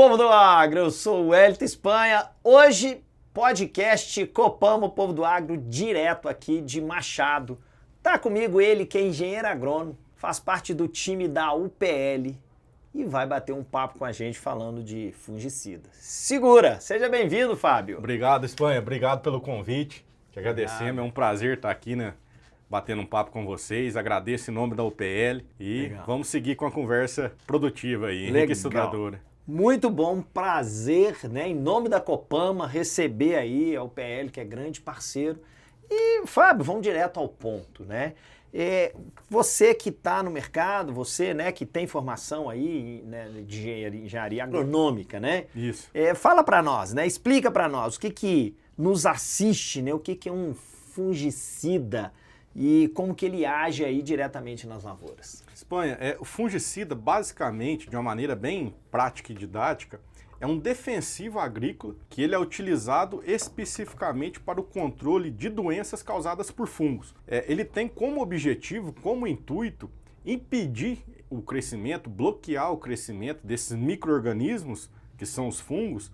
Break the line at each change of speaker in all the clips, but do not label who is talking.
povo do agro, eu sou o Wellington Espanha. Hoje, podcast Copamos o Povo do Agro, direto aqui de Machado. Tá comigo ele, que é engenheiro agrônomo, faz parte do time da UPL e vai bater um papo com a gente falando de fungicida. Segura! Seja bem-vindo, Fábio.
Obrigado, Espanha. Obrigado pelo convite. Te agradecemos. É um prazer estar aqui, né? Batendo um papo com vocês. Agradeço em nome da UPL e vamos seguir com a conversa produtiva aí, enriquecedora.
Muito bom, prazer, né, em nome da Copama, receber aí a UPL, que é grande parceiro. E, Fábio, vamos direto ao ponto, né? Você que está no mercado, você, né, que tem formação aí, né, de engenharia agronômica, né?
Isso.
Fala para nós, né? Explica para nós o que nos assiste, né? O que é um fungicida e como que ele age aí diretamente nas lavouras.
Espanha, o fungicida, basicamente, de uma maneira bem prática e didática, é um defensivo agrícola que ele é utilizado especificamente para o controle de doenças causadas por fungos. Ele tem como objetivo, como intuito, impedir o crescimento, bloquear o crescimento desses micro-organismos, que são os fungos,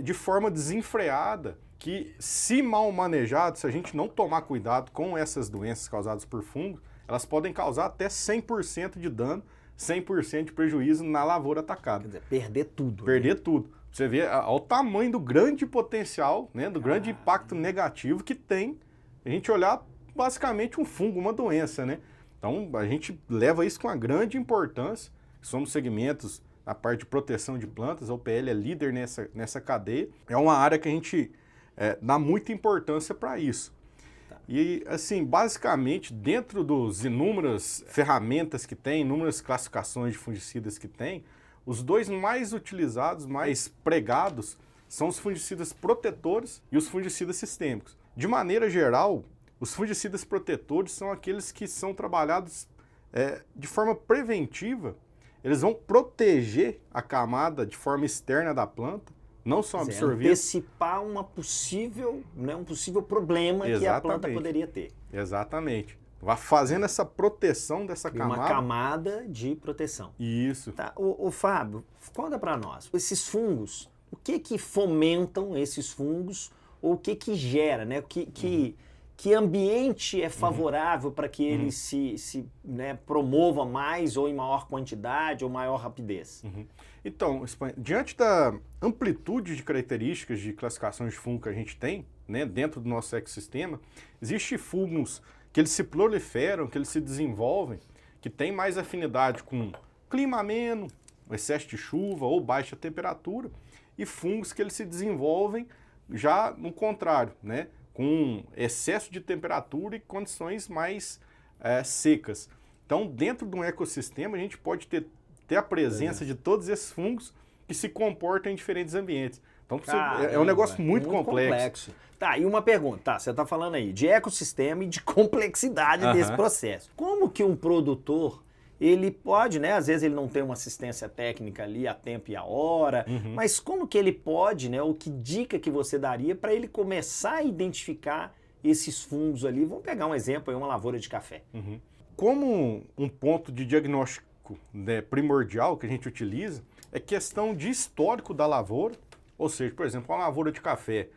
de forma desenfreada, que se mal manejado, se a gente não tomar cuidado com essas doenças causadas por fungos, elas podem causar até 100% de dano, 100% de prejuízo na lavoura atacada.
Quer dizer, perder tudo.
Perder tudo. Você vê o tamanho do grande potencial, né, do grande impacto negativo que tem a gente olhar basicamente um fungo, uma doença, né? Então a gente leva isso com uma grande importância. Somos segmentos na parte de proteção de plantas, a UPL é líder nessa cadeia. É uma área que a gente dá muita importância para isso. E, assim, basicamente, dentro dos inúmeras ferramentas que tem, inúmeras classificações de fungicidas que tem, os dois mais utilizados, mais pregados, são os fungicidas protetores e os fungicidas sistêmicos. De maneira geral, os fungicidas protetores são aqueles que são trabalhados de forma preventiva. Eles vão proteger a camada de forma externa da planta, não só absorver.
Antecipar um possível problema que a planta poderia ter.
Exatamente. Vai fazendo essa proteção dessa camada.
Uma camada de proteção.
Isso.
Tá. O Fábio, conta para nós. Esses fungos, o que fomentam esses fungos ou o que gera, né? Que ambiente é favorável para que ele se promova mais ou em maior quantidade ou maior rapidez?
Então, diante da amplitude de características de classificações de fungo que a gente tem, né, dentro do nosso ecossistema, existem fungos que eles se proliferam, que eles se desenvolvem, que têm mais afinidade com clima ameno, excesso de chuva ou baixa temperatura, e fungos que eles se desenvolvem já no contrário, né, com excesso de temperatura e condições mais secas. Então, dentro de um ecossistema, a gente pode ter a presença de todos esses fungos que se comportam em diferentes ambientes. Então, é um negócio muito complexo.
Tá, e uma pergunta, você está falando aí de ecossistema e de complexidade desse processo. Como que um produtor, ele pode, né, às vezes ele não tem uma assistência técnica ali a tempo e a hora, mas como que ele pode, né, ou que dica que você daria para ele começar a identificar esses fungos ali? Vamos pegar um exemplo aí, uma lavoura de café.
Como um ponto de diagnóstico, né, primordial que a gente utiliza é questão de histórico da lavoura, ou seja, por exemplo, uma lavoura de café,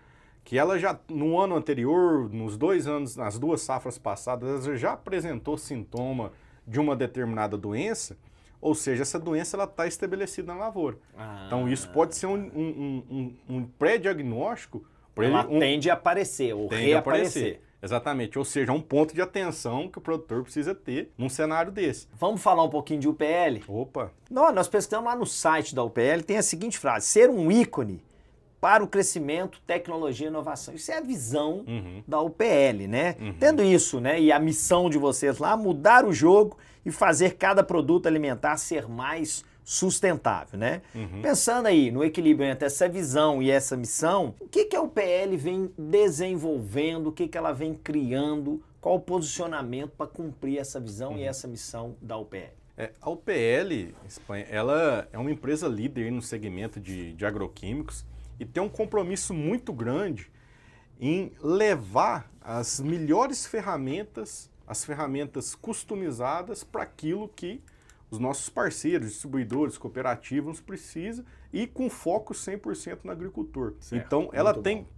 que ela já no ano anterior, nos 2 anos, nas 2 safras passadas, ela já apresentou sintoma de uma determinada doença, ou seja, essa doença ela está estabelecida na lavoura. Então isso pode ser um pré-diagnóstico para ele.
Ela tende a aparecer ou reaparecer.
Exatamente, ou seja, um ponto de atenção que o produtor precisa ter num cenário desse.
Vamos falar um pouquinho de UPL?
Opa!
Nós pesquisamos lá no site da UPL, tem a seguinte frase: ser um ícone para o crescimento, tecnologia e inovação. Isso é a visão da UPL, né? Tendo isso, né, e a missão de vocês lá, mudar o jogo e fazer cada produto alimentar ser mais sustentável, né? Pensando aí no equilíbrio entre essa visão e essa missão, o que a UPL vem desenvolvendo, o que ela vem criando, qual o posicionamento para cumprir essa visão e essa missão da UPL?
A UPL, Espanha, ela é uma empresa líder no segmento de agroquímicos e tem um compromisso muito grande em levar as melhores ferramentas, as ferramentas customizadas para aquilo que os nossos parceiros, distribuidores, cooperativas precisam e com foco 100% no agricultor.
Certo.
Então, ela
Muito
tem
bom.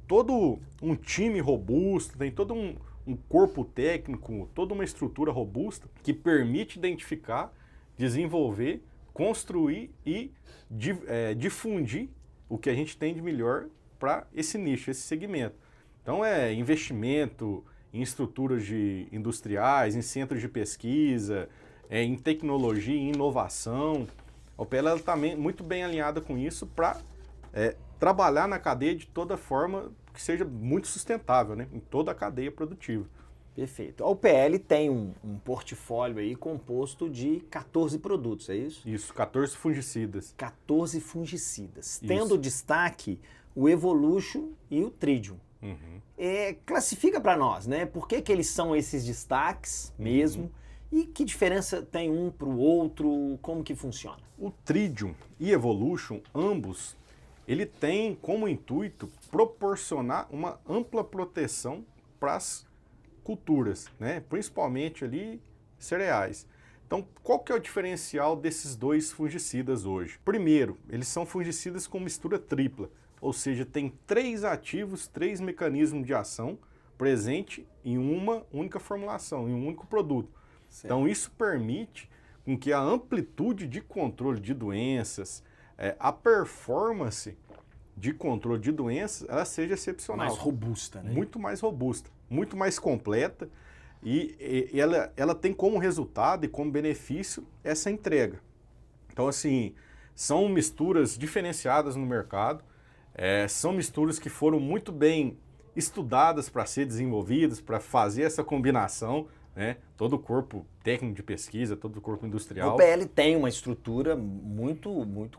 todo um time robusto, tem todo um corpo técnico, toda uma estrutura robusta que permite identificar, desenvolver, construir e difundir o que a gente tem de melhor para esse nicho, esse segmento. Então, é investimento em estruturas industriais, em centros de pesquisa, em tecnologia e inovação. A UPL está muito bem alinhada com isso para trabalhar na cadeia de toda forma que seja muito sustentável, né? Em toda a cadeia produtiva.
Perfeito. A UPL tem um portfólio aí composto de 14 produtos, é isso?
Isso, 14 fungicidas.
14 fungicidas,
Isso.
tendo destaque o Evolution e o Tridium.
Uhum.
Classifica para nós, né? Por que eles são esses destaques mesmo? E que diferença tem um para o outro? Como que funciona?
O Tridium e Evolution, ambos, ele tem como intuito proporcionar uma ampla proteção para as culturas, né? Principalmente ali cereais. Então, qual que é o diferencial desses dois fungicidas hoje? Primeiro, eles são fungicidas com mistura tripla, ou seja, tem 3 ativos, 3 mecanismos de ação presente em uma única formulação, em um único produto.
Certo.
Então, isso permite com que a amplitude de controle de doenças, a performance de controle de doenças, ela seja excepcional.
Mais robusta, né?
Muito mais robusta, muito mais completa e ela tem como resultado e como benefício essa entrega. Então, assim, são misturas diferenciadas no mercado, são misturas que foram muito bem estudadas para ser desenvolvidas, para fazer essa combinação, né? Todo o corpo técnico de pesquisa, todo o corpo industrial.
O PL tem uma estrutura muito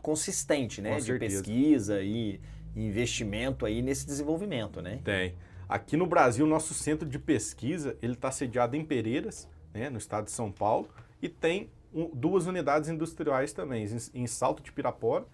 consistente, né?
Com
de
certeza.
pesquisa e investimento aí nesse desenvolvimento, né?
Tem. Aqui no Brasil, nosso centro de pesquisa, ele está sediado em Pereiras, né, no estado de São Paulo, e tem 2 unidades industriais também, em Salto de Pirapora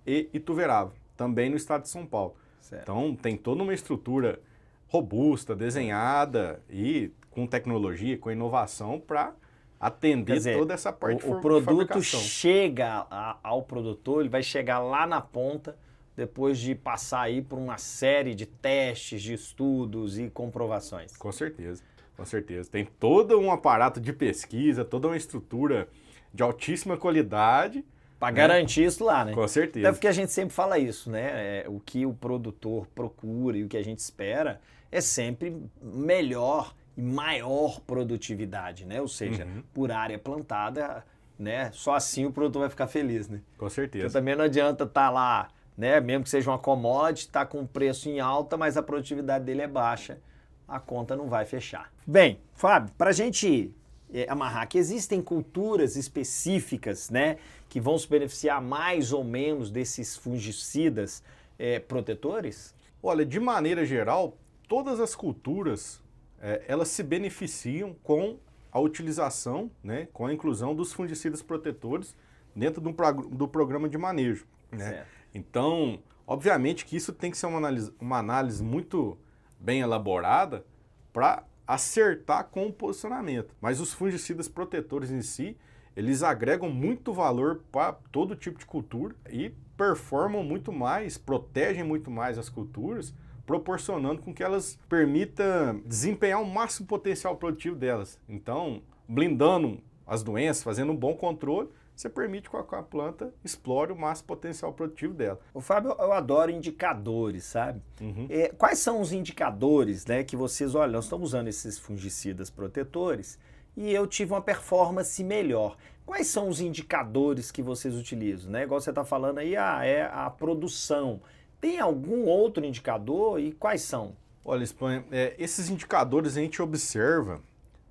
e Ituverava, também no estado de São Paulo.
Certo.
Então, tem toda uma estrutura robusta, desenhada e com tecnologia, com inovação para atender
Quer dizer,
toda essa parte
o
de
produto
fabricação.
chega ao produtor, ele vai chegar lá na ponta, depois de passar aí por uma série de testes, de estudos e comprovações.
Com certeza, com certeza. Tem todo um aparato de pesquisa, toda uma estrutura de altíssima qualidade.
Para garantir isso lá, né?
Com certeza.
Até porque a gente sempre fala isso, né? O que o produtor procura e o que a gente espera é sempre melhor e maior produtividade, né? Ou seja, por área plantada, né? Só assim o produtor vai ficar feliz, né?
Com certeza.
Porque também não adianta estar lá, né? Mesmo que seja uma commodity, tá com preço em alta, mas a produtividade dele é baixa, a conta não vai fechar. Bem, Fábio, para a gente amarrar que existem culturas específicas, né, que vão se beneficiar mais ou menos desses fungicidas protetores?
Olha, de maneira geral, todas as culturas, elas se beneficiam com a utilização, né, com a inclusão dos fungicidas protetores dentro do programa de manejo, né?
Certo.
Então, obviamente que isso tem que ser uma análise muito bem elaborada para acertar com o posicionamento. Mas os fungicidas protetores em si, eles agregam muito valor para todo tipo de cultura e performam muito mais, protegem muito mais as culturas, proporcionando com que elas permitam desempenhar o máximo potencial produtivo delas. Então, blindando as doenças, fazendo um bom controle, você permite que a planta explore o máximo potencial produtivo dela.
O Fábio, eu adoro indicadores, sabe? Quais são os indicadores, né, que vocês, olha, nós estamos usando esses fungicidas protetores e eu tive uma performance melhor. Quais são os indicadores que vocês utilizam, né? Igual você está falando aí, é a produção. Tem algum outro indicador e quais são?
Olha, Espanha, esses indicadores a gente observa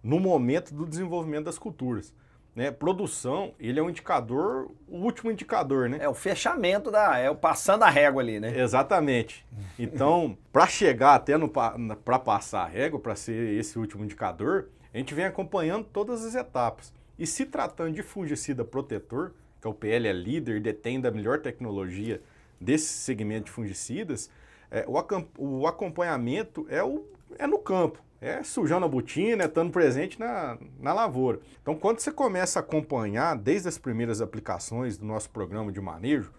no momento do desenvolvimento das culturas. Né? Produção, ele é um indicador, o último indicador, né?
É o fechamento o passando a régua ali, né?
Exatamente. Então, para chegar até para passar a régua, para ser esse último indicador, a gente vem acompanhando todas as etapas. E se tratando de fungicida protetor, que a UPL é líder e detém da melhor tecnologia desse segmento de fungicidas, o acompanhamento é no campo, é sujando a botina, é estando presente na lavoura. Então, quando você começa a acompanhar, desde as primeiras aplicações do nosso programa de manejo,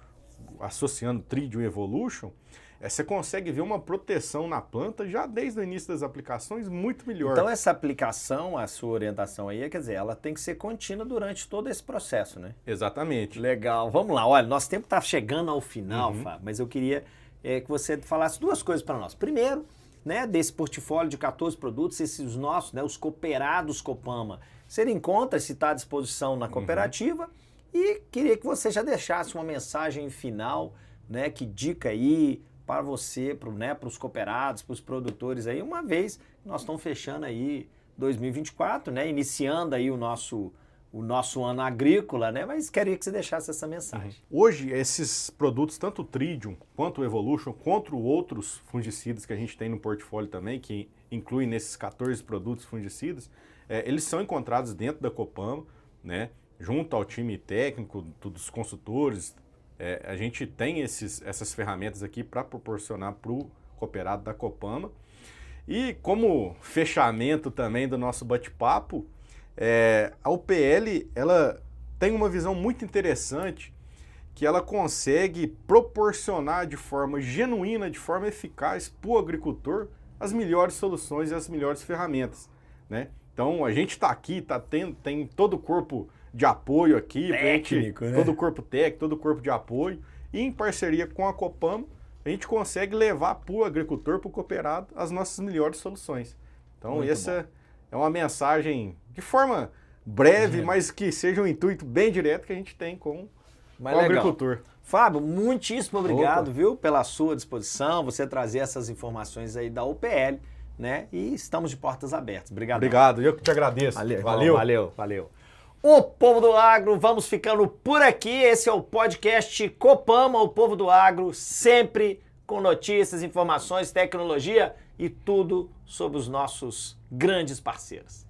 associando Tridium e Evolution, você consegue ver uma proteção na planta já desde o início das aplicações muito melhor.
Então essa aplicação, a sua orientação aí, quer dizer, ela tem que ser contínua durante todo esse processo, né?
Exatamente.
Legal, vamos lá. Olha, nosso tempo está chegando ao final, Fábio, mas eu queria que você falasse duas coisas para nós. Primeiro, né, desse portfólio de 14 produtos, esses nossos, né, os cooperados Copama, você encontra se está à disposição na cooperativa e queria que você já deixasse uma mensagem final, né, que dica aí para você, para os cooperados, para os produtores aí, uma vez nós estamos fechando aí 2024, né, iniciando aí o nosso ano agrícola, né, mas queria que você deixasse essa mensagem.
Hoje, esses produtos, tanto o Tridium, quanto o Evolution, quanto outros fungicidas que a gente tem no portfólio também, que incluem nesses 14 produtos fungicidas, eles são encontrados dentro da Copama, né, junto ao time técnico, dos consultores. A gente tem essas ferramentas aqui para proporcionar para o cooperado da Copama. E como fechamento também do nosso bate-papo, a UPL ela tem uma visão muito interessante que ela consegue proporcionar de forma genuína, de forma eficaz para o agricultor as melhores soluções e as melhores ferramentas, né? Então a gente está aqui, tem todo o corpo de apoio aqui,
técnico, né?
Todo o corpo técnico, todo o corpo de apoio, e em parceria com a Copama, a gente consegue levar para o agricultor, para o cooperado, as nossas melhores soluções. Então essa é uma mensagem de forma breve, mas que seja um intuito bem direto que a gente tem com o agricultor.
Fábio, muitíssimo obrigado, viu, pela sua disposição, você trazer essas informações aí da UPL, né? E estamos de portas abertas. Obrigado.
Obrigado, eu que te agradeço.
Valeu. O Povo do Agro, vamos ficando por aqui. Esse é o podcast Copama, o Povo do Agro, sempre com notícias, informações, tecnologia e tudo sobre os nossos grandes parceiros.